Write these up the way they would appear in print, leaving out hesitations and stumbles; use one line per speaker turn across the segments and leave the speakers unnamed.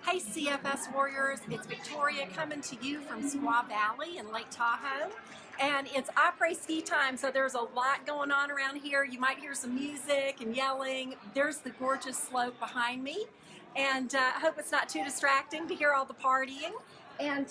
Hey CFS Warriors, it's Victoria coming to you from Squaw Valley in Lake Tahoe. And it's après-ski time, so there's a lot going on around here. You might hear some music and yelling. There's the gorgeous slope behind me. And I hope it's not too distracting to hear all the partying. And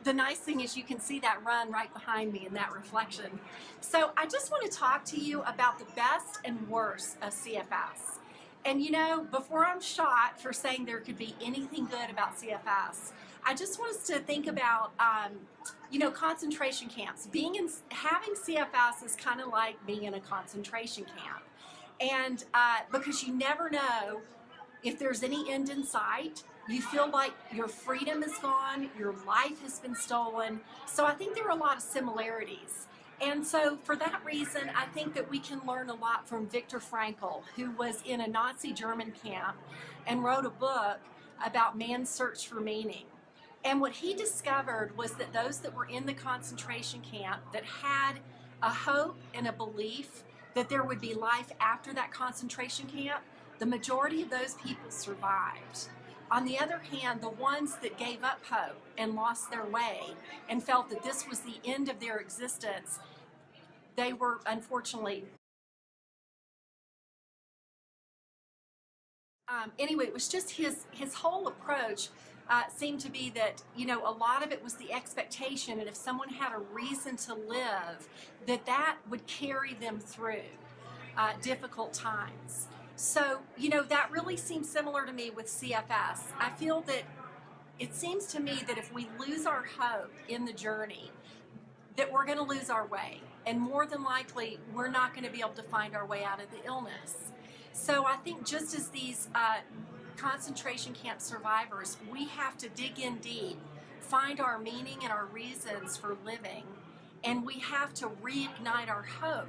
the nice thing is you can see that run right behind me in that reflection. So I just want to talk to you about the best and worst of CFS. And you know, before I'm shot for saying there could be anything good about CFS, I just want us to think about, you know, concentration camps. Having CFS is kind of like being in a concentration camp. And because you never know if there's any end in sight. You feel like your freedom is gone, your life has been stolen. So I think there are a lot of similarities. And so for that reason, I think that we can learn a lot from Viktor Frankl, who was in a Nazi German camp and wrote a book about man's search for meaning. And what he discovered was that those that were in the concentration camp that had a hope and a belief that there would be life after that concentration camp, the majority of those people survived. On the other hand, the ones that gave up hope and lost their way and felt that this was the end of their existence, they were unfortunately... Anyway, it was just his whole approach seemed to be that, you know, a lot of it was the expectation, and if someone had a reason to live, that would carry them through difficult times. So, you know, that really seems similar to me with CFS. I feel that it seems to me that if we lose our hope in the journey, that we're going to lose our way. And more than likely, we're not going to be able to find our way out of the illness. So I think just as these concentration camp survivors, we have to dig in deep, find our meaning and our reasons for living, and we have to reignite our hope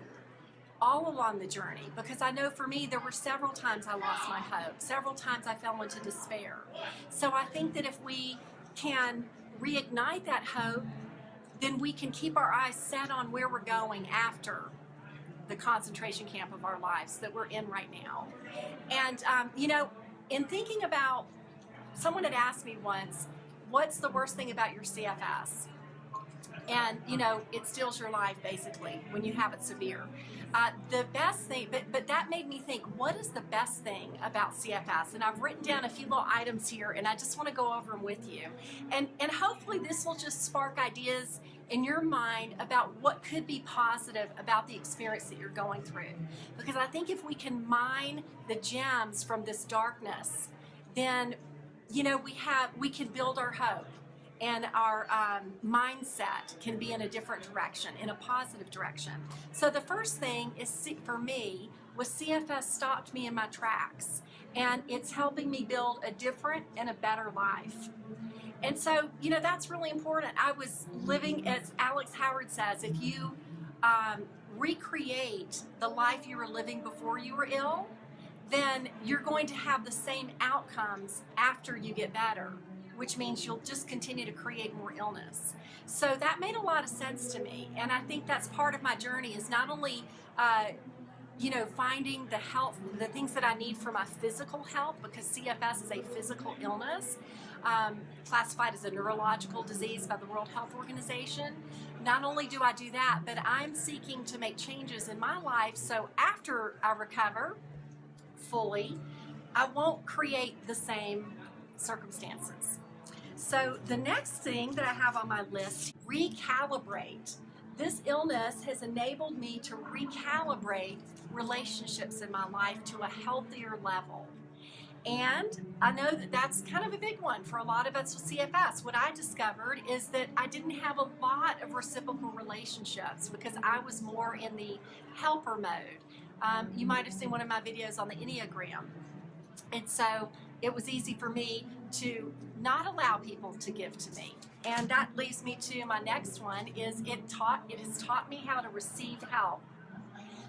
all along the journey, because I know for me there were several times I lost my hope, several times I fell into despair. So I think that if we can reignite that hope, then we can keep our eyes set on where we're going after the concentration camp of our lives that we're in right now. And you know, in thinking about, someone had asked me once, what's the worst thing about your CFS? And you know, it steals your life basically when you have it severe. The best thing, but that made me think, what is the best thing about CFS? And I've written down a few little items here, and I just want to go over them with you. And hopefully this will just spark ideas in your mind about what could be positive about the experience that you're going through. Because I think if we can mine the gems from this darkness, then you know, we can build our hope. And our mindset can be in a different direction, in a positive direction. So the first thing is, for me, was CFS stopped me in my tracks. And it's helping me build a different and a better life. And so, you know, that's really important. I was living, as Alex Howard says, if you recreate the life you were living before you were ill, then you're going to have the same outcomes after you get better, which means you'll just continue to create more illness. So that made a lot of sense to me, and I think that's part of my journey, is not only you know, finding the health, the things that I need for my physical health, because CFS is a physical illness, classified as a neurological disease by the World Health Organization. Not only do I do that, but I'm seeking to make changes in my life so after I recover fully, I won't create the same circumstances. So the next thing that I have on my list, recalibrate. This illness has enabled me to recalibrate relationships in my life to a healthier level. And I know that that's kind of a big one for a lot of us with CFS. What I discovered is that I didn't have a lot of reciprocal relationships because I was more in the helper mode. You might have seen one of my videos on the Enneagram. And so it was easy for me to not allow people to give to me. And that leads me to my next one, is it has taught me how to receive help.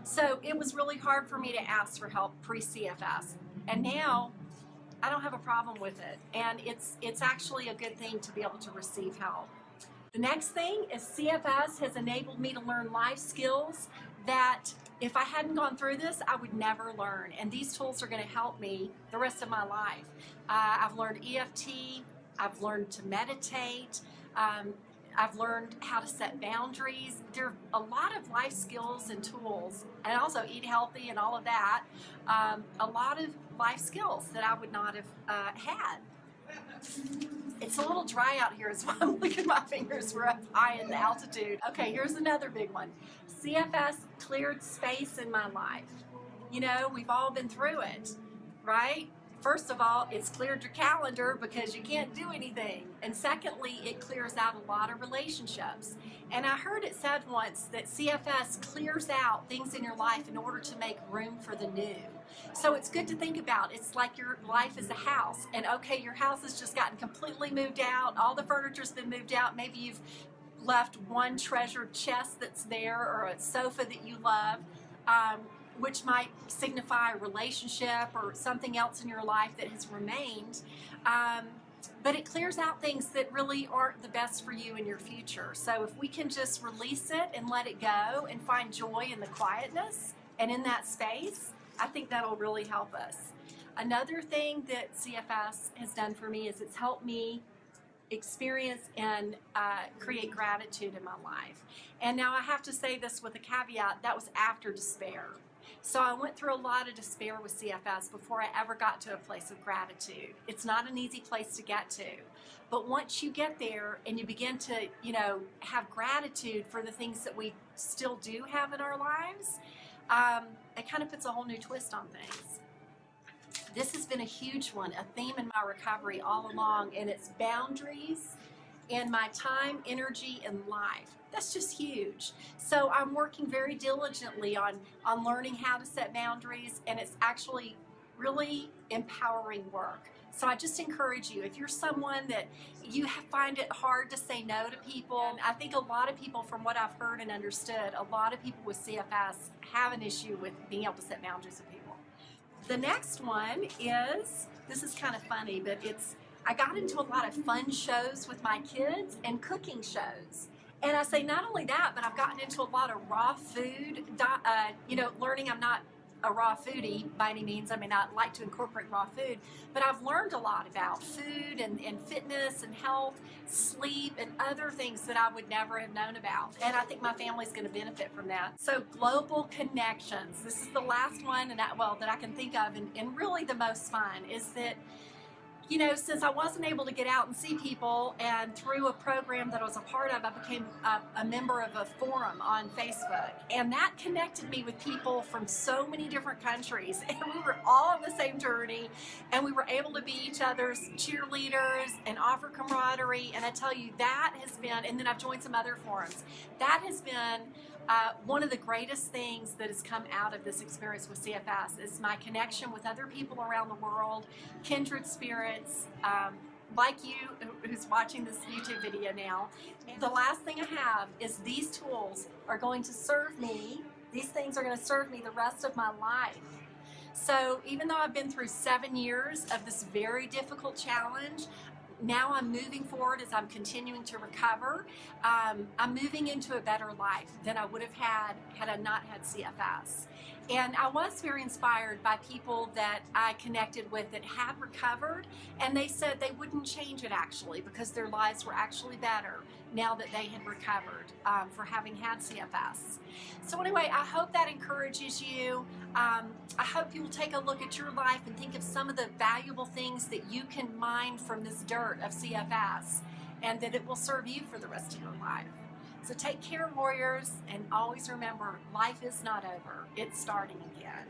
So it was really hard for me to ask for help pre-CFS. And now I don't have a problem with it. And it's actually a good thing to be able to receive help. The next thing is CFS has enabled me to learn life skills that if I hadn't gone through this, I would never learn. And these tools are going to help me the rest of my life. I've learned EFT. I've learned to meditate. I've learned how to set boundaries. There are a lot of life skills and tools, and also eat healthy and all of that. A lot of life skills that I would not have had. It's a little dry out here, so I'm looking, my fingers were up high in the altitude. Okay, here's another big one. CFS cleared space in my life. You know, we've all been through it, right? First of all, it's cleared your calendar because you can't do anything. And secondly, it clears out a lot of relationships. And I heard it said once that CFS clears out things in your life in order to make room for the new. So it's good to think about. It's like your life is a house. And okay, your house has just gotten completely moved out. All the furniture's been moved out. Maybe you've left one treasured chest that's there or a sofa that you love. Which might signify a relationship or something else in your life that has remained. But it clears out things that really aren't the best for you in your future. So if we can just release it and let it go and find joy in the quietness and in that space, I think that'll really help us. Another thing that CFS has done for me is it's helped me experience and create gratitude in my life. And now I have to say this with a caveat, that was after despair. So I went through a lot of despair with CFS before I ever got to a place of gratitude. It's not an easy place to get to. But once you get there and you begin to, you know, have gratitude for the things that we still do have in our lives, it kind of puts a whole new twist on things. This has been a huge one, a theme in my recovery all along, and it's boundaries and my time, energy, and life. That's just huge. So I'm working very diligently on learning how to set boundaries, and it's actually really empowering work. So I just encourage you, if you're someone that you find it hard to say no to people, and I think a lot of people, from what I've heard and understood, a lot of people with CFS have an issue with being able to set boundaries with people. The next one is, this is kind of funny, but I got into a lot of fun shows with my kids and cooking shows. And I say not only that, but I've gotten into a lot of raw food, learning. I'm not a raw foodie by any means. I mean, I like to incorporate raw food, but I've learned a lot about food and fitness and health, sleep, and other things that I would never have known about. And I think my family's going to benefit from that. So global connections. This is the last one that I can think of, and really the most fun is that, you know, since I wasn't able to get out and see people, and through a program that I was a part of, I became a member of a forum on Facebook. And that connected me with people from so many different countries. And we were all on the same journey, and we were able to be each other's cheerleaders and offer camaraderie. And I tell you, that has been, and then I've joined some other forums, that has been one of the greatest things that has come out of this experience with CFS is my connection with other people around the world, kindred spirits, like you who's watching this YouTube video now. The last thing I have is these tools are going to serve me, these things are going to serve me the rest of my life. So even though I've been through 7 years of this very difficult challenge, now I'm moving forward as I'm continuing to recover. I'm moving into a better life than I would have had I not had CFS. And I was very inspired by people that I connected with that had recovered, and they said they wouldn't change it actually because their lives were actually better now that they had recovered for having had CFS. So anyway, I hope that encourages you. I hope you'll take a look at your life and think of some of the valuable things that you can mine from this dirt of CFS, and that it will serve you for the rest of your life. So take care, warriors, and always remember, life is not over. It's starting again.